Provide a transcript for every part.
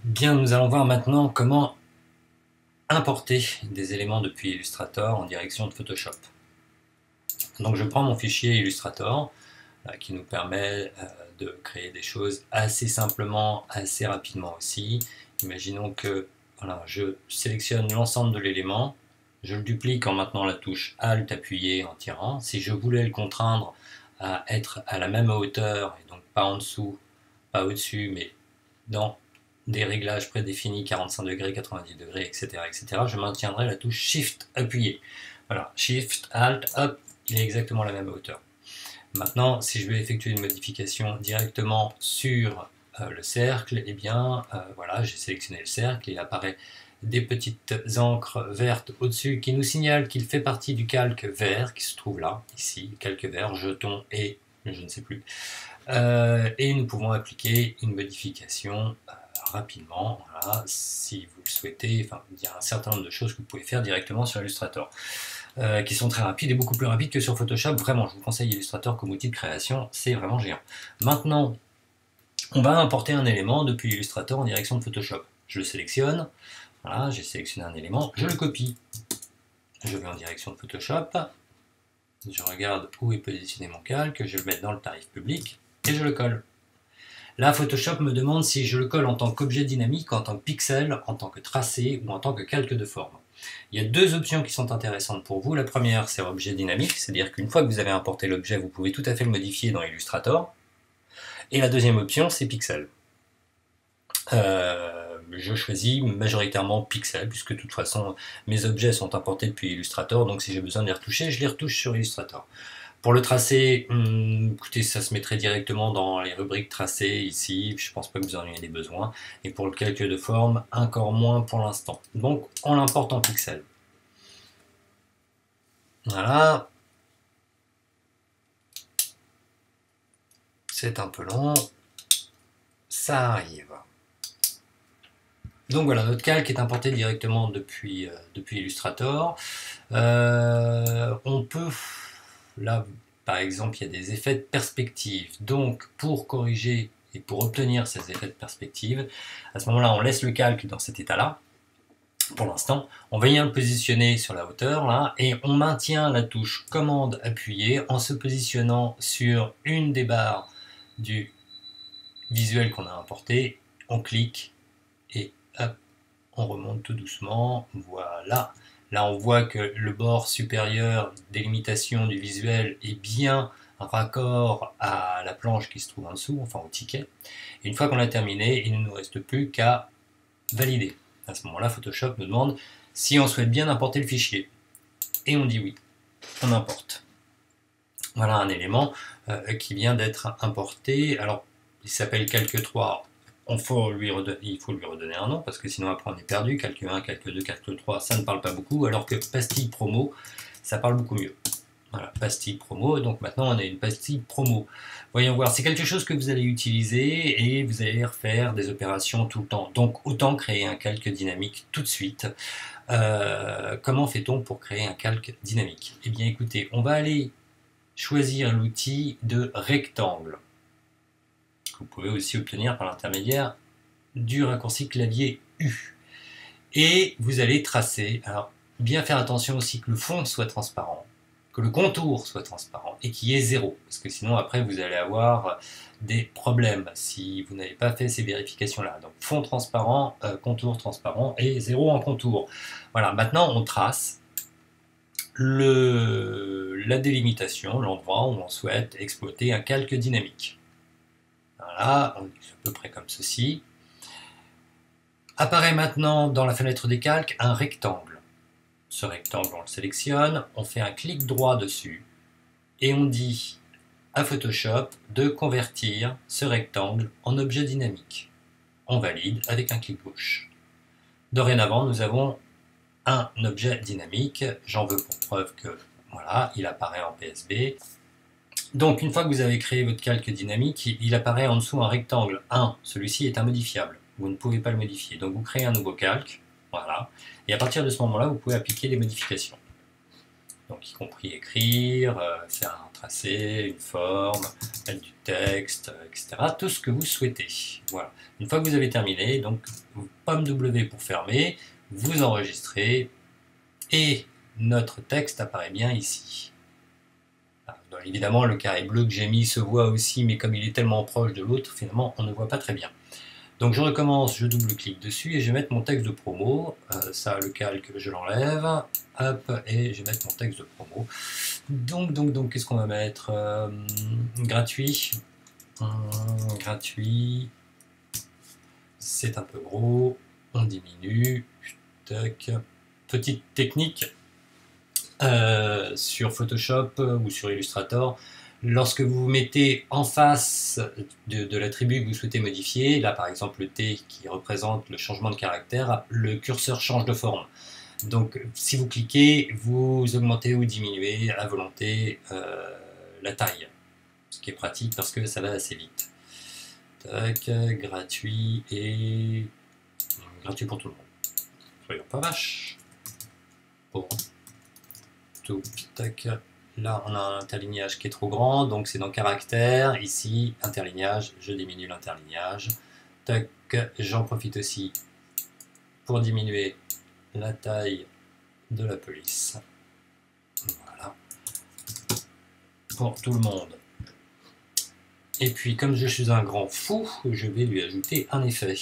Bien, nous allons voir maintenant comment importer des éléments depuis Illustrator en direction de Photoshop. Donc je prends mon fichier Illustrator qui nous permet de créer des choses assez simplement, assez rapidement aussi. Imaginons que voilà, je sélectionne l'ensemble de l'élément, je le duplique en maintenant la touche Alt appuyée en tirant. Si je voulais le contraindre à être à la même hauteur, et donc pas en dessous, pas au-dessus, mais dans des réglages prédéfinis 45 degrés, 90 degrés, etc., etc., je maintiendrai la touche Shift appuyée. Voilà, Shift, Alt, hop, il est exactement à la même hauteur. Maintenant, si je veux effectuer une modification directement sur le cercle, eh bien, voilà, j'ai sélectionné le cercle, il apparaît des petites encres vertes au-dessus qui nous signalent qu'il fait partie du calque vert qui se trouve là, ici, calque vert, jeton et je ne sais plus. Et nous pouvons appliquer une modification rapidement, voilà, si vous le souhaitez. Enfin, il y a un certain nombre de choses que vous pouvez faire directement sur Illustrator, qui sont très rapides et beaucoup plus rapides que sur Photoshop. Vraiment, je vous conseille Illustrator comme outil de création, c'est vraiment géant. Maintenant, on va importer un élément depuis Illustrator en direction de Photoshop. Je le sélectionne, voilà, j'ai sélectionné un élément, je le copie. Je vais en direction de Photoshop, je regarde où est positionné mon calque, je vais le mettre dans le tarif public et je le colle. Là, Photoshop me demande si je le colle en tant qu'objet dynamique, en tant que pixel, en tant que tracé ou en tant que calque de forme. Il y a deux options qui sont intéressantes pour vous. La première, c'est objet dynamique, c'est-à-dire qu'une fois que vous avez importé l'objet, vous pouvez tout à fait le modifier dans Illustrator. Et la deuxième option, c'est pixel. Je choisis majoritairement pixel, puisque de toute façon, mes objets sont importés depuis Illustrator, donc si j'ai besoin de les retoucher, je les retouche sur Illustrator. Pour le tracé, écoutez, ça se mettrait directement dans les rubriques tracé ici, je pense pas que vous en ayez des besoins. Et pour le calque de forme, encore moins pour l'instant. Donc on l'importe en pixel. Voilà. C'est un peu long. Ça arrive. Donc voilà, notre calque est importé directement depuis Illustrator. On peut... Là, par exemple, il y a des effets de perspective. Donc, pour corriger et pour obtenir ces effets de perspective, à ce moment-là, on laisse le calque dans cet état-là. Pour l'instant, on vient le positionner sur la hauteur, là, et on maintient la touche commande appuyée en se positionnant sur une des barres du visuel qu'on a importé. On clique et hop, on remonte tout doucement. Voilà. Là, on voit que le bord supérieur délimitation du visuel est bien raccord à la planche qui se trouve en dessous, enfin au ticket. Et une fois qu'on a terminé, il ne nous reste plus qu'à valider. À ce moment-là, Photoshop nous demande si on souhaite bien importer le fichier. Et on dit oui, on importe. Voilà un élément qui vient d'être importé. Alors, il s'appelle Calque 3. Il faut lui redonner un nom, parce que sinon après on est perdu. Calque 1, Calque 2, Calque 3, ça ne parle pas beaucoup, alors que pastille promo, ça parle beaucoup mieux. Voilà, pastille promo, donc maintenant on a une pastille promo. Voyons voir, c'est quelque chose que vous allez utiliser et vous allez refaire des opérations tout le temps. Donc autant créer un calque dynamique tout de suite. Comment fait-on pour créer un calque dynamique? Eh bien écoutez, on va aller choisir l'outil de rectangle, que vous pouvez aussi obtenir par l'intermédiaire du raccourci clavier U. Et vous allez tracer, alors bien faire attention aussi que le fond soit transparent, que le contour soit transparent et qu'il y ait 0, parce que sinon après vous allez avoir des problèmes si vous n'avez pas fait ces vérifications-là. Donc fond transparent, contour transparent et 0 en contour. Voilà, maintenant on trace la délimitation, l'endroit où on souhaite exploiter un calque dynamique. Voilà, on est à peu près comme ceci. Apparaît maintenant dans la fenêtre des calques un rectangle. Ce rectangle, on le sélectionne, on fait un clic droit dessus et on dit à Photoshop de convertir ce rectangle en objet dynamique. On valide avec un clic gauche. Dorénavant, nous avons un objet dynamique. J'en veux pour preuve que voilà, il apparaît en PSB. Donc, une fois que vous avez créé votre calque dynamique, il apparaît en dessous un rectangle 1. Celui-ci est immodifiable. Vous ne pouvez pas le modifier. Donc, vous créez un nouveau calque. Voilà. Et à partir de ce moment-là, vous pouvez appliquer les modifications. Donc, y compris écrire, faire un tracé, une forme, mettre du texte, etc. Tout ce que vous souhaitez. Voilà. Une fois que vous avez terminé, donc pomme W pour fermer, vous enregistrez et notre texte apparaît bien ici. Alors, évidemment, le carré bleu que j'ai mis se voit aussi, mais comme il est tellement proche de l'autre, finalement, on ne voit pas très bien. Donc je recommence, je double-clique dessus et je vais mettre mon texte de promo. Ça, le calque, je l'enlève. Hop, et je vais mettre mon texte de promo. Donc qu'est-ce qu'on va mettre gratuit. Gratuit. C'est un peu gros. On diminue. Tac. Petite technique sur Photoshop ou sur Illustrator. Lorsque vous vous mettez en face de l'attribut que vous souhaitez modifier, là par exemple le T qui représente le changement de caractère, le curseur change de forme. Donc si vous cliquez, vous augmentez ou diminuez à volonté la taille, ce qui est pratique parce que ça va assez vite. Tac, gratuit et gratuit pour tout le monde. Soyons pas vaches. Pour tout, tac. Là, on a un interlignage qui est trop grand, donc c'est dans caractère. Ici, interlignage, je diminue l'interlignage. Tac, j'en profite aussi pour diminuer la taille de la police. Voilà. Pour tout le monde. Et puis, comme je suis un grand fou, je vais lui ajouter un effet.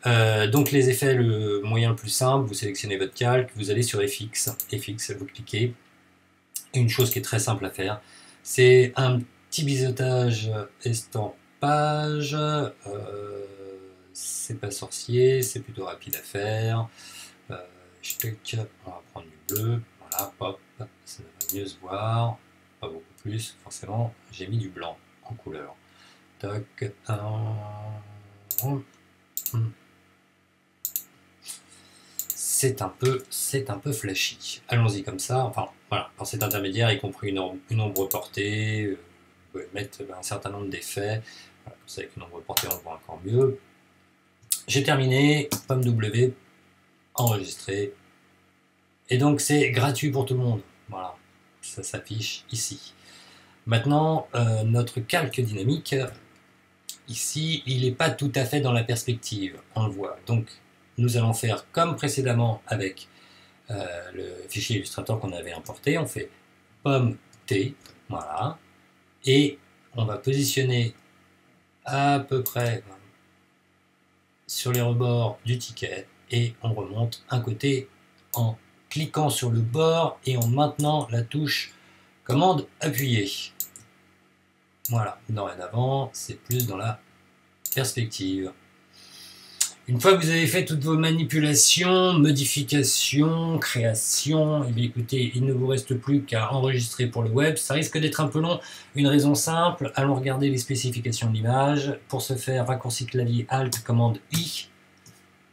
Donc les effets, le moyen le plus simple, vous sélectionnez votre calque, vous allez sur FX. FX, vous cliquez. Une chose qui est très simple à faire, c'est un petit biseautage estampage. C'est pas sorcier, c'est plutôt rapide à faire. On va prendre du bleu, voilà, pop, ça va mieux se voir, pas beaucoup plus, forcément, j'ai mis du blanc en couleur. Toc, c'est un peu flashy. Allons-y comme ça. Enfin, voilà, dans cet intermédiaire, y compris une ombre portée, vous pouvez mettre un certain nombre d'effets. Voilà, comme ça, avec une ombre portée, on le voit encore mieux. J'ai terminé. Pomme W, enregistré. Et donc, c'est gratuit pour tout le monde. Voilà, ça s'affiche ici. Maintenant, notre calque dynamique, ici, il n'est pas tout à fait dans la perspective. On le voit. Donc, nous allons faire comme précédemment avec le fichier Illustrator qu'on avait importé. On fait pomme T, voilà, et on va positionner à peu près sur les rebords du ticket et on remonte un côté en cliquant sur le bord et en maintenant la touche commande appuyée. Voilà, dorénavant, c'est plus dans la perspective. Une fois que vous avez fait toutes vos manipulations, modifications, créations, et bien écoutez, il ne vous reste plus qu'à enregistrer pour le web. Ça risque d'être un peu long, une raison simple, allons regarder les spécifications de l'image. Pour ce faire, raccourci clavier Alt, commande I.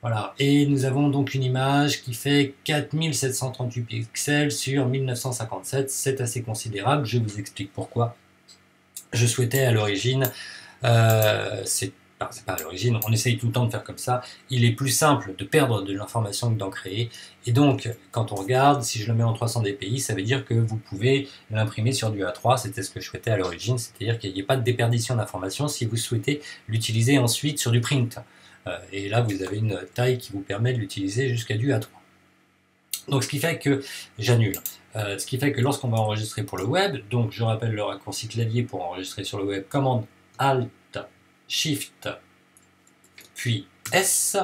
Voilà, et nous avons donc une image qui fait 4738 pixels sur 1957, c'est assez considérable, je vous explique pourquoi. Je souhaitais à l'origine, c'est pas à l'origine, on essaye tout le temps de faire comme ça, il est plus simple de perdre de l'information que d'en créer, et donc quand on regarde, si je le mets en 300 dpi, ça veut dire que vous pouvez l'imprimer sur du A3, c'était ce que je souhaitais à l'origine, c'est-à-dire qu'il n'y ait pas de déperdition d'information si vous souhaitez l'utiliser ensuite sur du print. Et là vous avez une taille qui vous permet de l'utiliser jusqu'à du A3. Donc ce qui fait que, j'annule, ce qui fait que lorsqu'on va enregistrer pour le web, donc je rappelle le raccourci clavier pour enregistrer sur le web, commande Alt, Shift, puis S.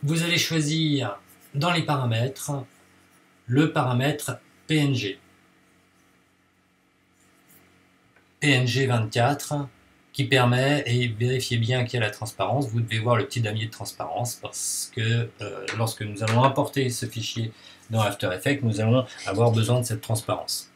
Vous allez choisir dans les paramètres le paramètre PNG. PNG 24 qui permet, et vérifiez bien qu'il y a la transparence, vous devez voir le petit damier de transparence parce que lorsque nous allons importer ce fichier dans After Effects, nous allons avoir besoin de cette transparence.